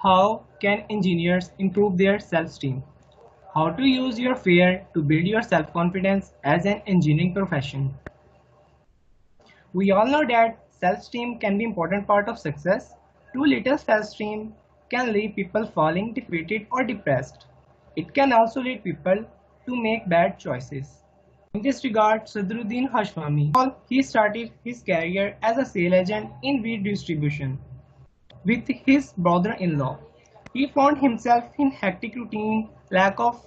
How can engineers improve their self-esteem? How to use your fear to build your self-confidence as an engineering profession. We all know that self-esteem can be an important part of success. Too little self-esteem can leave people feeling defeated or depressed. It can also lead people to make bad choices. In this regard, Sadruddin Hashwami, he started his career as a sales agent in wheat distribution with his brother-in-law. He found himself in hectic routine, lack of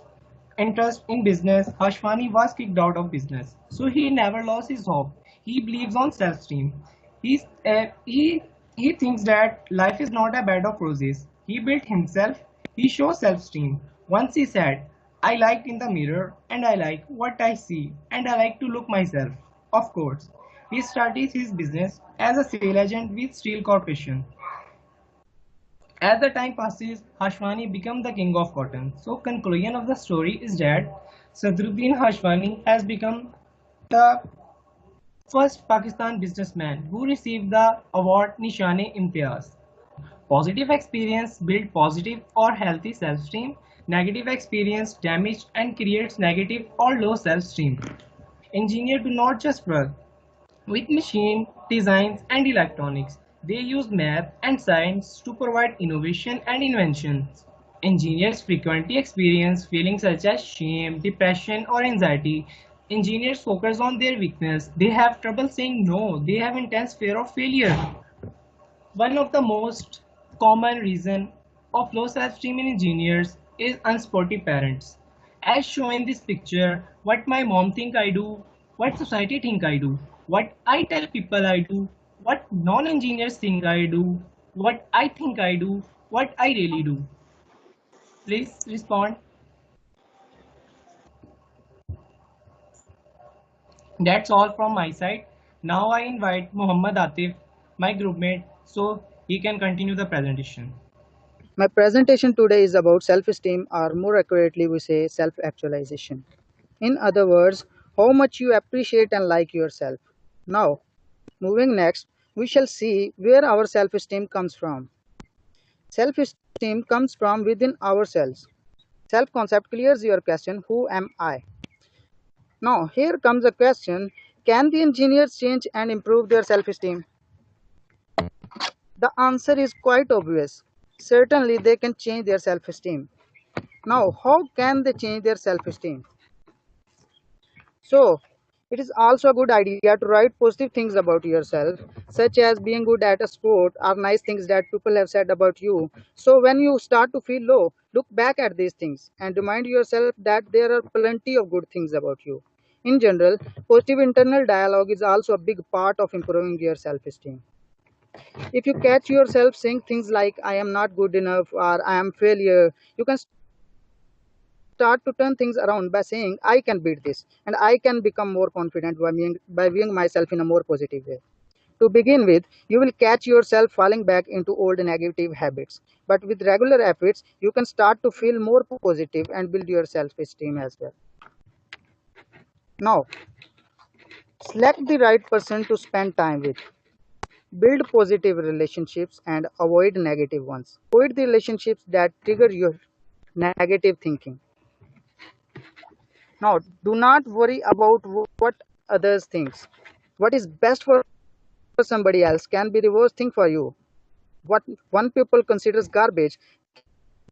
interest in business. Hashwani was kicked out of business, so he never lost his hope. He believes on self-esteem. He thinks that life is not a bed of roses. He built himself. He shows self-esteem. Once he said, "I like in the mirror, and I like what I see, and I like to look myself." Of course, he started his business as a sales agent with Steel Corporation. As the time passes, Hashwani becomes the king of cotton. So conclusion of the story is that Sadruddin Hashwani has become the first Pakistan businessman who received the award Nishane-e-Imtiaz. Positive experience builds positive or healthy self-esteem. Negative experience damages and creates negative or low self-esteem. Engineers do not just work with machine designs and electronics. They use math and science to provide innovation and inventions. Engineers frequently experience feelings such as shame, depression, or anxiety. Engineers focus on their weakness. They have trouble saying no. They have intense fear of failure. One of the most common reasons of low self-esteem in engineers is unsupportive parents. As shown in this picture, what my mom think I do, what society think I do, what I tell people I do, what non-engineers think I do, what I think I do, what I really do. Please respond. That's all from my side. Now I invite Muhammad Atif, my groupmate, so he can continue the presentation. My presentation today is about self-esteem, or more accurately we say self-actualization. In other words, how much you appreciate and like yourself. Now, moving next, we shall see where our self-esteem comes from. Self-esteem comes from within ourselves. Self-concept clears your question, who am I? Now, here comes a question, can the engineers change and improve their self-esteem? The answer is quite obvious. Certainly, they can change their self-esteem. Now, how can they change their self-esteem? So, it is also a good idea to write positive things about yourself, such as being good at a sport or nice things that people have said about you. So, when you start to feel low, look back at these things and remind yourself that there are plenty of good things about you. In general, positive internal dialogue is also a big part of improving your self esteem. If you catch yourself saying things like, I am not good enough or I am failure, you can start to turn things around by saying, I can beat this and I can become more confident by viewing myself in a more positive way. To begin with, you will catch yourself falling back into old negative habits. But with regular efforts, you can start to feel more positive and build your self esteem as well. Now, select the right person to spend time with. Build positive relationships and avoid negative ones. Avoid the relationships that trigger your negative thinking. Now, do not worry about what others think. What is best for somebody else can be the worst thing for you. What one people considers garbage,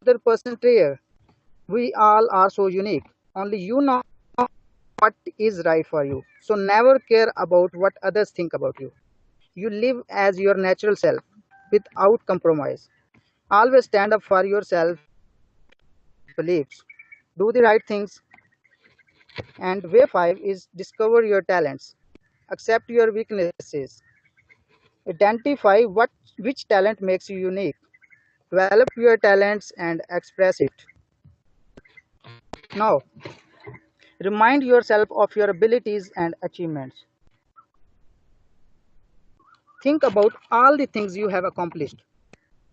other person rare. We all are so unique. Only you know what is right for you. So never care about what others think about you. You live as your natural self without compromise. Always stand up for yourself beliefs. Do the right things. And way 5 is discover your talents. Accept your weaknesses. Identify which talent makes you unique. Develop your talents and express it. Now, remind yourself of your abilities and achievements. Think about all the things you have accomplished.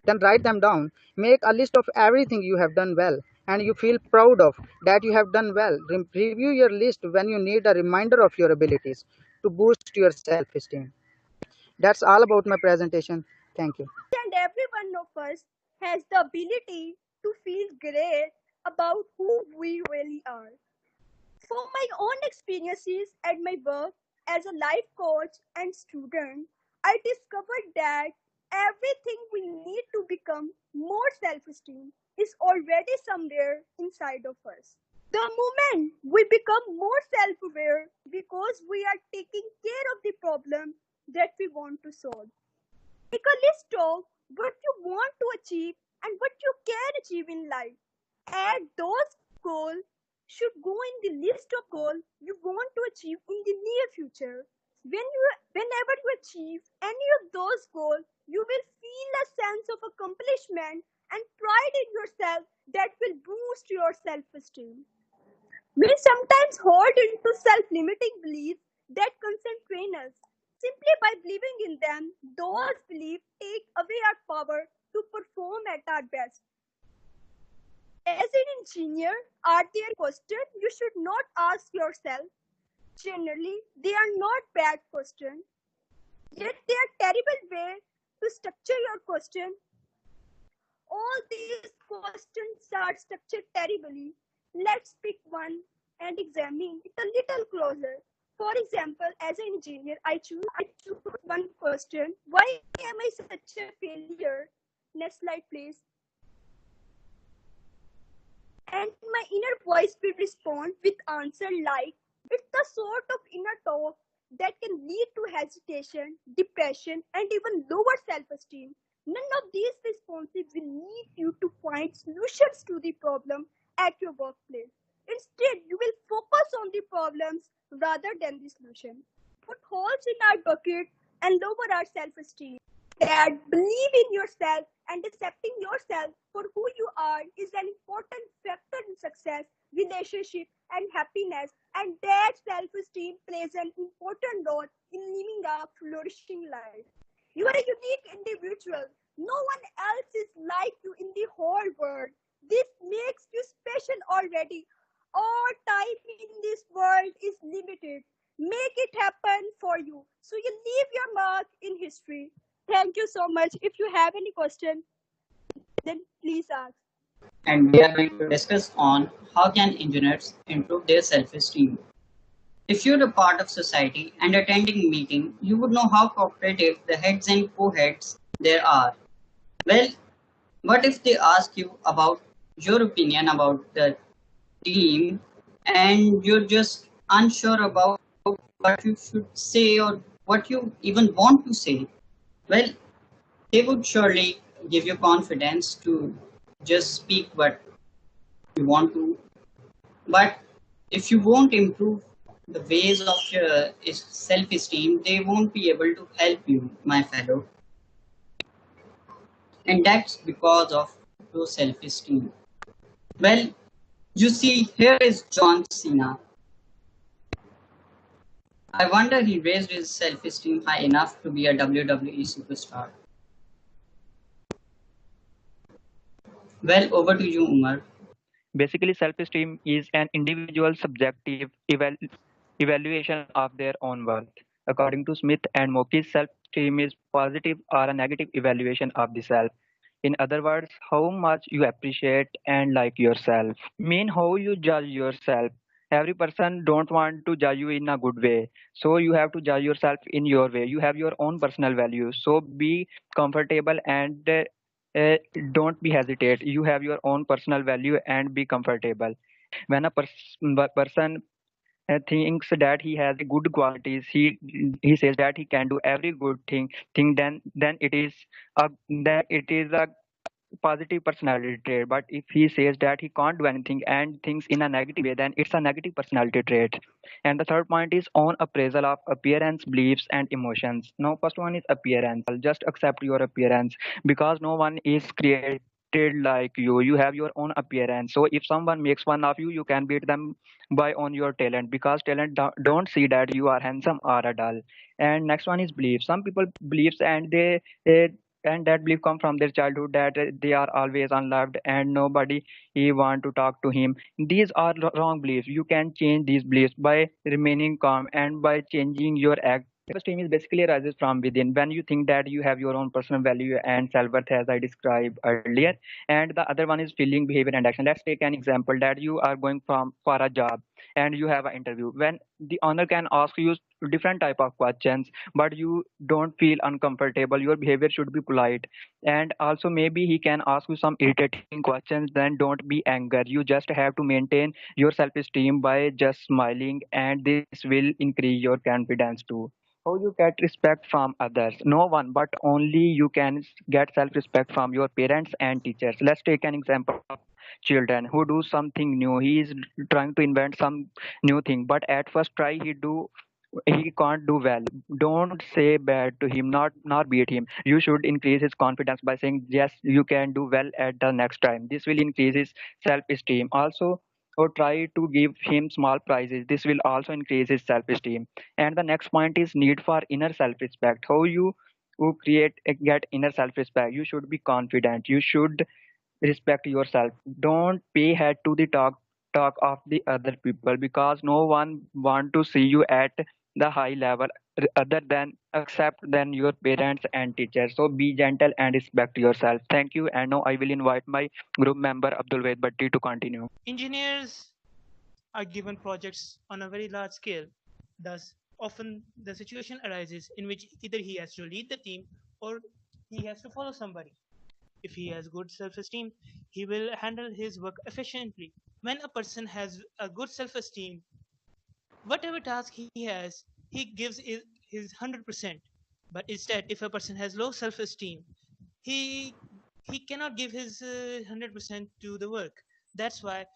Then write them down. Make a list of everything you have done well and you feel proud of that you have done well. Review your list when you need a reminder of your abilities to boost your self esteem. That's all about my presentation. Thank you. And every one of us has the ability to feel great about who we really are. From my own experiences at my work as a life coach and student, I discovered that everything we need to become more self esteem is already somewhere inside of us. The moment we become more self aware because we are taking care of the problem that we want to solve. Make a list of what you want to achieve and what you can achieve in life. Add those goals should go in the list of goals you want to achieve in the near future. Whenever you achieve any of those goals, you will feel a sense of accomplishment and pride in yourself that will boost your self-esteem. We sometimes hold into self-limiting beliefs that constrain us. Simply by believing in them, those beliefs take away our power to perform at our best. As an engineer, are there questions you should not ask yourself? Generally, they are not bad questions, yet they are terrible way to structure your question. All these questions are structured terribly. Let's pick one and examine it a little closer. For example, as an engineer, I choose one question. Why am I such a failure? Next slide, please. And my inner voice will respond with answer like, it's the sort of inner talk that can lead to hesitation, depression, and even lower self-esteem. None of these responses will lead you to find solutions to the problem at your workplace. Instead, you will focus on the problems rather than the solution. Put holes in our bucket and lower our self-esteem. That believe in yourself and accepting yourself for who you are is an important factor in success, relationship, and happiness. And that self-esteem plays an important role in living a flourishing life. You are a unique individual. No one else is like you in the whole world. This makes you special already. All time in this world is limited. Make it happen for you. So you leave your mark in history. Thank you so much. If you have any question, then please ask. And we are going to discuss on how can engineers improve their self-esteem. If you're a part of society and attending a meeting, you would know how cooperative the heads and co-heads there are. Well, what if they ask you about your opinion about the team and you're just unsure about what you should say or what you even want to say? Well, they would surely give you confidence to just speak what you want to. But if you won't improve the ways of your self-esteem, they won't be able to help you, my fellow. And that's because of low self-esteem. Well, you see, here is John Cena. I wonder he raised his self-esteem high enough to be a WWE superstar. Well, over to you, Umar. Basically, self-esteem is an individual subjective evaluation of their own worth. According to Smith and Moki, self-esteem is positive or a negative evaluation of the self. In other words, how much you appreciate and like yourself. Mean how you judge yourself. Every person don't want to judge you in a good way. So you have to judge yourself in your way. You have your own personal values. So be comfortable and don't be hesitate. You have your own personal value and be comfortable. When a person thinks that he has good qualities, he says that he can do every good thing, then it is a positive personality trait. But if he says that he can't do anything and thinks in a negative way, then it's a negative personality trait. And the third point is on appraisal of appearance, beliefs, and emotions. Now, first one is appearance. Just accept your appearance because no one is created like you have your own appearance. So if someone makes fun of you, you can beat them by on your talent, because talent don't see that you are handsome or a dull. And next one is belief. Some people believes and and that belief come from their childhood, that they are always unloved and nobody want to talk to him. These are wrong beliefs. You can change these beliefs by remaining calm and by changing your act Self-esteem is basically arises from within when you think that you have your own personal value and self-worth, as I described earlier. And the other one is feeling, behavior, and action. Let's take an example that you are going from for a job and you have an interview. When the owner can ask you different type of questions, but you don't feel uncomfortable, your behavior should be polite. And also maybe he can ask you some irritating questions, then don't be anger. You just have to maintain your self-esteem by just smiling, and this will increase your confidence too. How you get respect from others? No one, but only you can get self-respect from your parents and teachers. Let's take an example of children who do something new. He is trying to invent some new thing, but at first try he can't do well. Don't say bad to him, not beat him. You should increase his confidence by saying yes, you can do well at the next time. This will increase his self-esteem. Also, or try to give him small prizes. This will also increase his self-esteem. And the next point is need for inner self-respect. How you who create get inner self-respect? You should be confident. You should respect yourself. Don't pay head to the talk of the other people, because no one want to see you at the high level other than except than your parents and teachers. So be gentle and respect yourself. Thank you. And now I will invite my group member Abdul Ved Bhatti to continue. Engineers are given projects on a very large scale. Thus, often the situation arises in which either he has to lead the team or he has to follow somebody. If he has good self-esteem, he will handle his work efficiently. When a person has a good self-esteem, whatever task he has, he gives his 100%. But instead, if a person has low self-esteem, he he cannot give his 100% to the work. That's why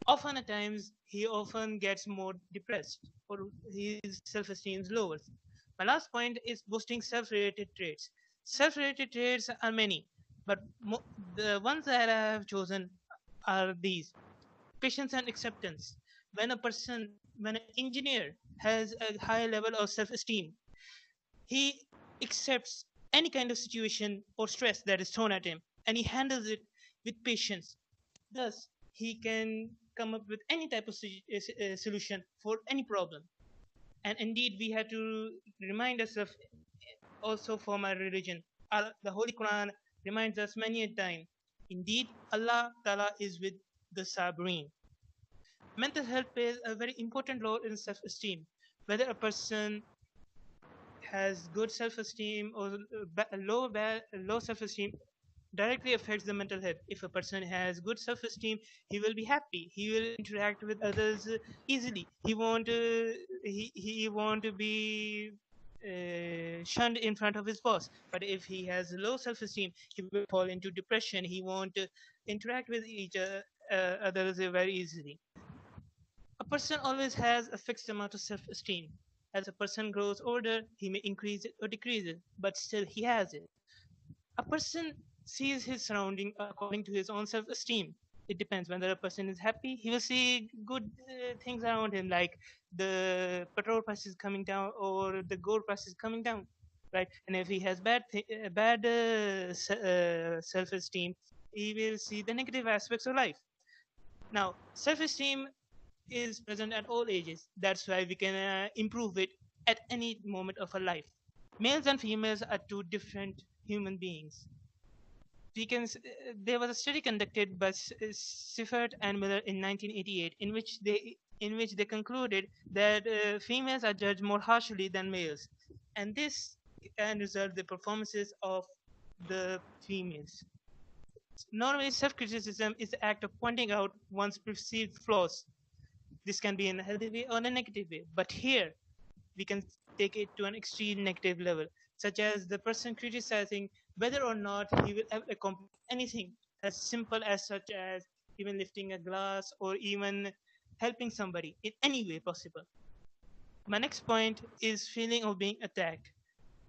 often at times he often gets more depressed or his self-esteem lowers. My last point is boosting self-related traits. Self-related traits are many, but the ones that I have chosen are these: patience and acceptance. When an engineer has a high level of self-esteem, he accepts any kind of situation or stress that is thrown at him, and he handles it with patience. Thus, he can come up with any type of solution for any problem. And indeed, we have to remind ourselves also from our religion. The Holy Quran reminds us many a time. Indeed, Allah Ta'ala is with the Sabreen. Mental health plays a very important role in self-esteem. Whether a person has good self-esteem or low self-esteem directly affects the mental health. If a person has good self-esteem, he will be happy. He will interact with others easily. He won't be shunned in front of his boss. But if he has low self-esteem, he will fall into depression. He won't interact with each others very easily. A person always has a fixed amount of self-esteem. As a person grows older, he may increase it or decrease it, but still he has it. A person sees his surrounding according to his own self-esteem. It depends. Whether a person is happy, he will see good things around him, like the petrol prices coming down or the gold prices coming down, right? And if he has bad self-esteem, he will see the negative aspects of life. Now, self-esteem is present at all ages. That's why we can improve it at any moment of our life. Males and females are two different human beings. There was a study conducted by Siffert and Miller in 1988, in which they concluded that females are judged more harshly than males, and this can result the performances of the females. Normally, self-criticism is the act of pointing out one's perceived flaws. This can be in a healthy way or in a negative way, but here we can take it to an extreme negative level, such as the person criticizing whether or not he will ever accomplish anything as simple as such as even lifting a glass or even helping somebody in any way possible. My next point is feeling of being attacked.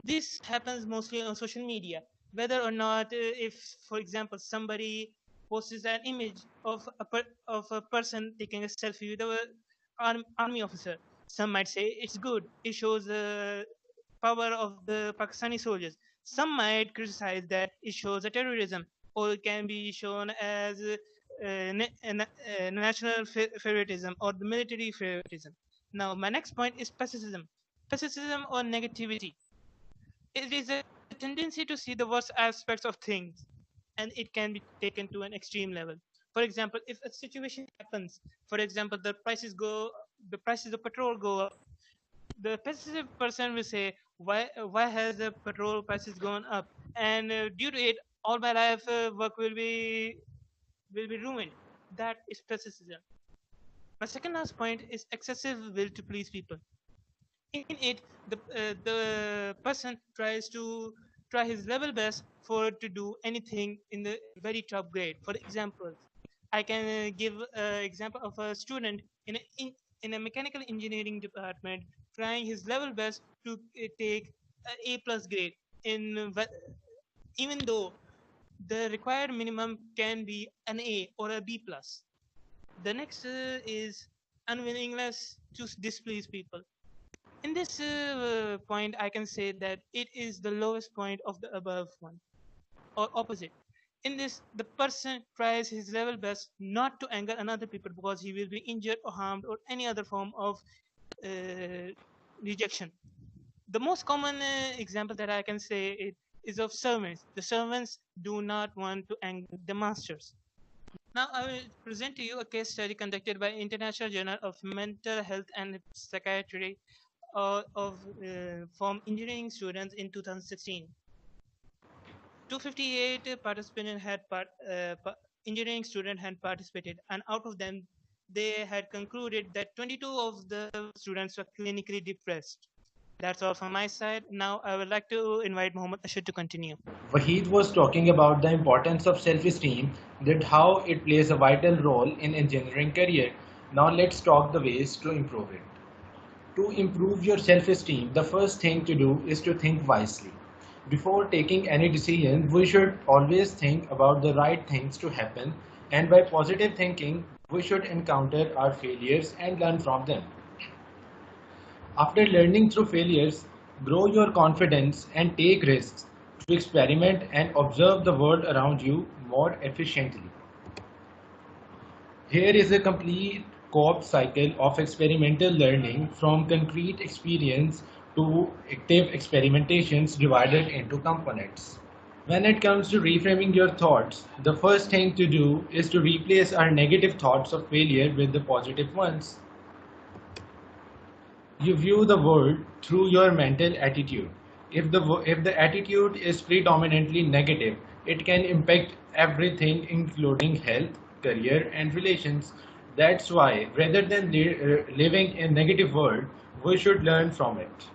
This happens mostly on social media. Whether or not, if, for example, somebody posts an image of a person taking a selfie with an army officer, some might say it's good. It shows the power of the Pakistani soldiers. Some might criticize that it shows a terrorism, or it can be shown as national favoritism or the military favoritism. Now, my next point is pessimism. pessimism or negativity. It is a tendency to see the worst aspects of things, and it can be taken to an extreme level. For example, if a situation happens, for example, the prices of petrol go up, the passive person will say, why has the petrol prices gone up? And due to it, all my life work will be ruined. That is pessimism. My second last point is excessive will to please people. In it, the person try his level best for to do anything in the very top grade. For example, I can give an example of a student in a mechanical engineering department trying his level best to take an A plus grade even though the required minimum can be an A or a B plus. The next is unwillingness to displease people. In this point, I can say that it is the lowest point of the above one, or opposite. In this, the person tries his level best not to anger another people because he will be injured or harmed or any other form of uh, rejection. The most common example that I can say is of servants. The servants do not want to anger the masters. Now, I will present to you a case study conducted by International Journal of Mental Health and Psychiatry from engineering students in 2016. 258 participants engineering students had participated, and out of them, they had concluded that 22 of the students were clinically depressed. That's all from my side. Now, I would like to invite Mohammed Ashid to continue. Wahid was talking about the importance of self-esteem, that how it plays a vital role in engineering career. Now let's talk the ways to improve it. To improve your self-esteem, the first thing to do is to think wisely. Before taking any decision, we should always think about the right things to happen, and by positive thinking, we should encounter our failures and learn from them. After learning through failures, grow your confidence and take risks to experiment and observe the world around you more efficiently. Here is a complete co-op cycle of experimental learning from concrete experience to active experimentations divided into components. When it comes to reframing your thoughts, the first thing to do is to replace our negative thoughts of failure with the positive ones. You view the world through your mental attitude. If the attitude is predominantly negative, it can impact everything including health, career and relations. That's why rather than living in negative world, we should learn from it.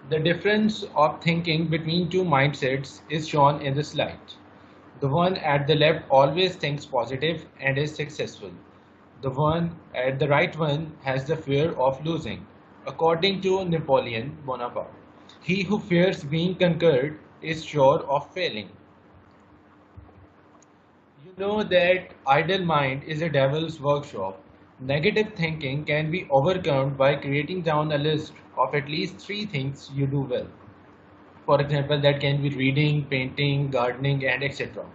The difference of thinking between two mindsets is shown in the slide. The one at the left always thinks positive and is successful. The one at the right one has the fear of losing. According to Napoleon Bonaparte, he who fears being conquered is sure of failing. You know that idle mind is a devil's workshop. Negative thinking can be overcome by creating down a list of at least three things you do well. For example, that can be reading, painting, gardening, and etc.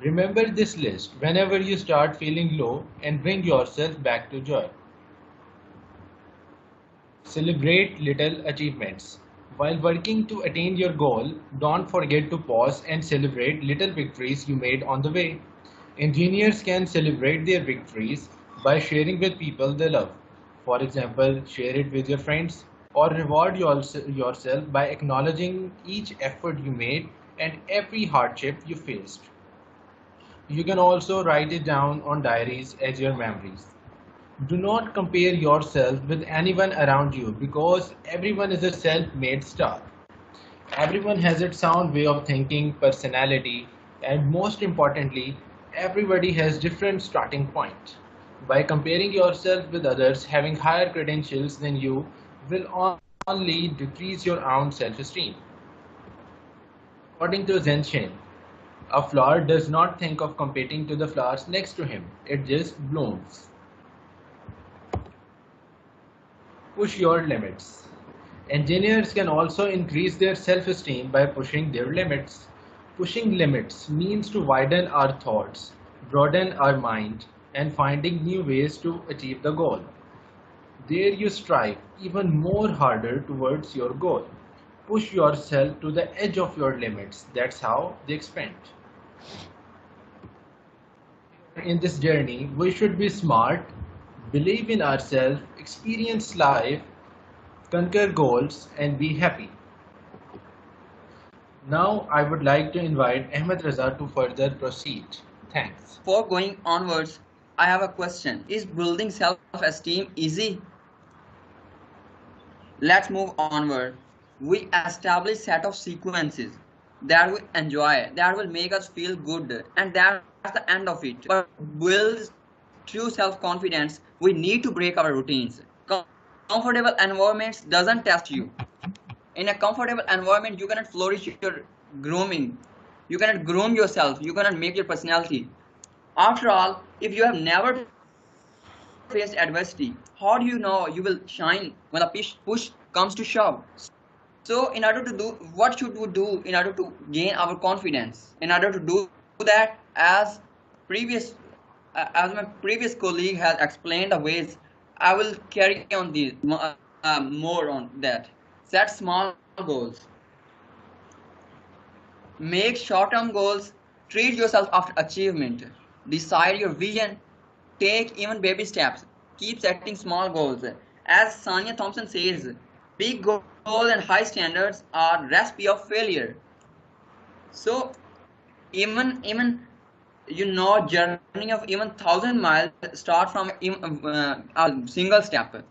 Remember this list whenever you start feeling low and bring yourself back to joy. Celebrate little achievements. While working to attain your goal, don't forget to pause and celebrate little victories you made on the way. Engineers can celebrate their victories by sharing with people they love. For example, share it with your friends or reward yourself by acknowledging each effort you made and every hardship you faced. You can also write it down on diaries as your memories. Do not compare yourself with anyone around you because everyone is a self-made star. Everyone has its own way of thinking, personality, and most importantly, everybody has different starting point. By comparing yourself with others having higher credentials than you will only decrease your own self-esteem. According to Zen Shin, a flower does not think of competing to the flowers next to him, it just blooms. Push your limits. Engineers can also increase their self-esteem by pushing their limits. Pushing limits means to widen our thoughts, broaden our mind, and finding new ways to achieve the goal. There you strive even more harder towards your goal. Push yourself to the edge of your limits. That's how they expand. In this journey, we should be smart, believe in ourselves, experience life, conquer goals, and be happy. Now, I would like to invite Ahmed Raza to further proceed. Thanks. Before going onwards, I have a question. Is building self-esteem easy? Let's move onward. We establish set of sequences that we enjoy, that will make us feel good, and that's the end of it. But builds true self-confidence, we need to break our routines. Comfortable environments doesn't test you. In a comfortable environment, you cannot flourish your grooming. You cannot groom yourself. You cannot make your personality. After all, if you have never faced adversity, how do you know you will shine when the push comes to shove? So in order to do, what should we do in order to gain our confidence? In order to do that, as my previous colleague has explained the ways, I will carry on these more on that. Set small goals. Make short-term goals. Treat yourself after achievement. Decide your vision. Take even baby steps. Keep setting small goals. As Sanya Thompson says, big goals and high standards are recipe of failure. So even journey of even 1,000 miles start from a single step.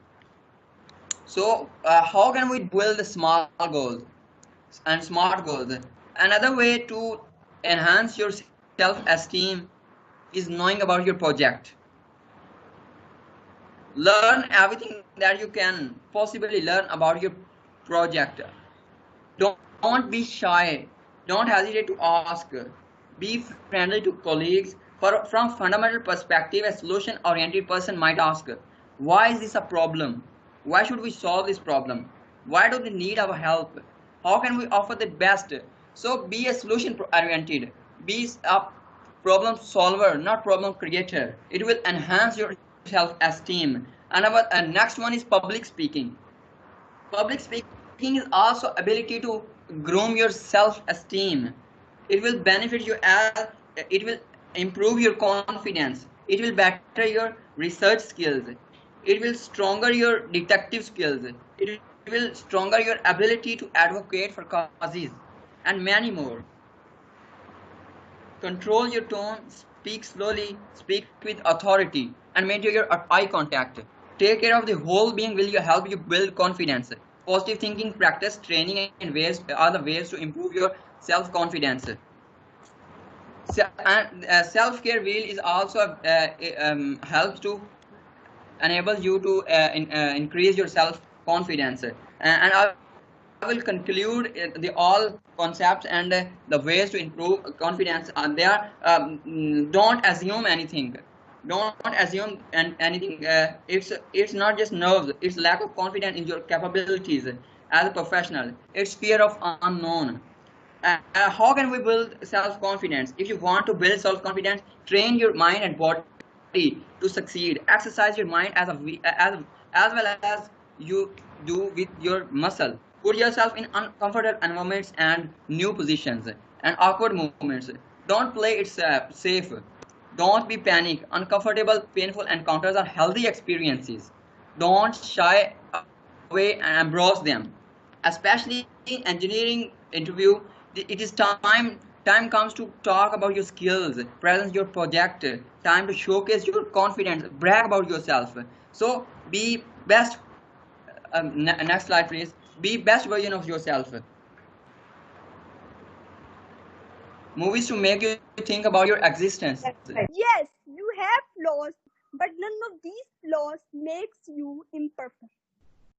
So how can we build the small goals and smart goals? Another way to enhance your self-esteem is knowing about your project. Learn everything that you can possibly learn about your project. Don't be shy. Don't hesitate to ask. Be friendly to colleagues. From fundamental perspective, a solution-oriented person might ask, why is this a problem? Why should we solve this problem? Why do they need our help? How can we offer the best? So be a solution-oriented. Be a problem solver, not problem creator. It will enhance your self-esteem. And our next one is public speaking. Public speaking is also ability to groom your self-esteem. It will benefit you as it will improve your confidence. It will better your research skills. It will stronger your detective skills. It will stronger your ability to advocate for causes and many more. Control your tone, speak slowly, speak with authority, and maintain your eye contact. Take care of the whole being will help you build confidence. Positive thinking, practice, training, and ways are the ways to improve your self-confidence. Self-care wheel is also helps to enable you to increase your self-confidence. And I will conclude the all concepts and the ways to improve confidence are there. Don't assume anything. Don't assume anything. It's not just nerves. It's lack of confidence in your capabilities as a professional. It's fear of unknown. How can we build self-confidence? If you want to build self-confidence, train your mind and body to succeed. Exercise your mind as well as you do with your muscle. Put yourself in uncomfortable environments and new positions and awkward moments. Don't play it safe. Don't be panic. Uncomfortable, painful encounters are healthy experiences. Don't shy away and embrace them. Especially in engineering interview, it is time comes to talk about your skills, present your project, time to showcase your confidence, brag about yourself. So be best. Next slide, please. Be best version of yourself. Movies to make you think about your existence. Yes, you have flaws, but none of these flaws makes you imperfect.